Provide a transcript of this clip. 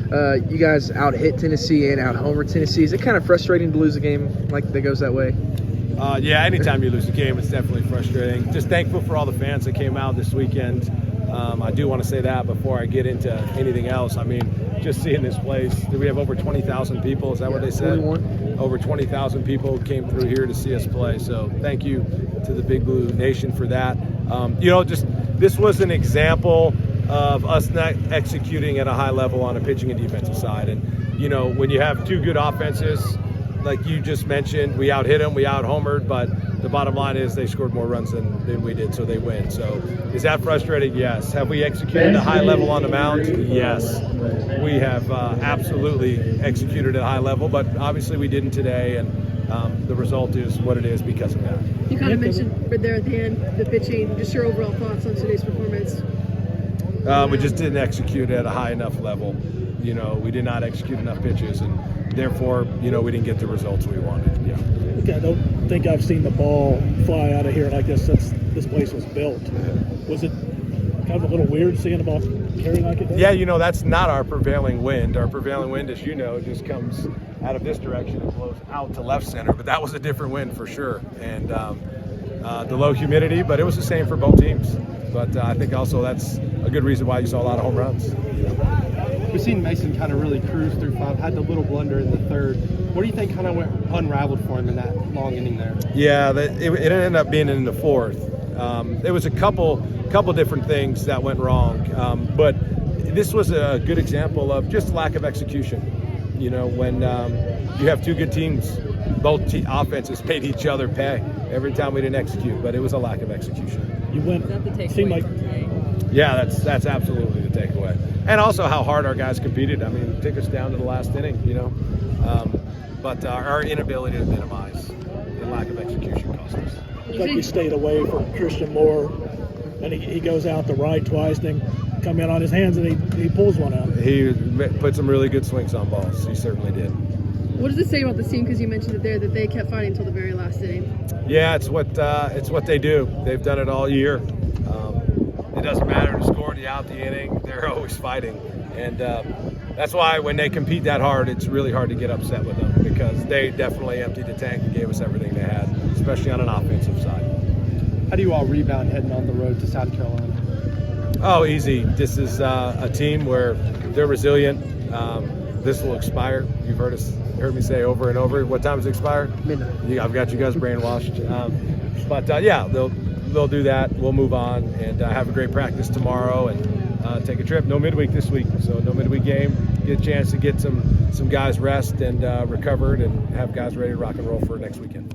You guys out-hit Tennessee and out-homer Tennessee. Is it kind of frustrating to lose a game like that goes that way? Yeah, anytime you lose a game, it's definitely frustrating. Just thankful for all the fans that came out this weekend. I do want to say that before I get into anything else. I mean, just seeing this place, do we have over 20,000 people? Is that what they said? 21. Over 20,000 people came through here to see us play. So thank you to the Big Blue Nation for that. Just this was an example of us not executing at a high level on a pitching and defensive side. And, when you have two good offenses, like you just mentioned, we out-hit them, we out-homered, but the bottom line is they scored more runs than we did, so they win. So is that frustrating? Yes. Have we executed at a high level on the mound? Yes. We have absolutely executed at a high level, but obviously we didn't today, and the result is what it is because of that. You kind of mentioned there at the end, the pitching, just your overall thoughts on today's performance. We just didn't execute at a high enough level. We did not execute enough pitches, and therefore, we didn't get the results we wanted. Yeah. Okay, I don't think I've seen the ball fly out of here like this since this place was built. Was it kind of a little weird seeing the ball carry like it does? Yeah, that's not our prevailing wind. Our prevailing wind, as you know, just comes out of this direction and blows out to left center. But that was a different wind for sure. And the low humidity, but it was the same for both teams. But I think also that's a good reason why you saw a lot of home runs. We've seen Mason kind of really cruise through five, had the little blunder in the third. What do you think kind of went unraveled for him in that long inning there? Yeah, it ended up being in the fourth. There was a couple different things that went wrong, but this was a good example of just lack of execution. When you have two good teams, both offenses made each other pay every time we didn't execute, but it was a lack of execution. You went. Is that the takeaway Seemed like. from today? Yeah, that's absolutely the takeaway. And also how hard our guys competed. I mean, took us down to the last inning, But our inability to minimize the lack of execution cost us. Like you stayed away from Christian Moore, and he goes out the right twice, then come in on his hands, and he pulls one out. He put some really good swings on balls. He certainly did. What does it say about the team? Because you mentioned it there that they kept fighting until the very last inning. Yeah, it's what they do. They've done it all year. It doesn't matter to score the out the inning. They're always fighting, and that's why when they compete that hard, it's really hard to get upset with them because they definitely emptied the tank and gave us everything they had, especially on an offensive side. How do you all rebound heading on the road to South Carolina? Oh, easy. This is a team where they're resilient. This will expire. You've heard me say over and over. What time does it expire? Midnight. I've got you guys brainwashed. Yeah, they'll do that. We'll move on and have a great practice tomorrow and take a trip. No midweek this week, so no midweek game. Get a chance to get some guys rest and recovered and have guys ready to rock and roll for next weekend.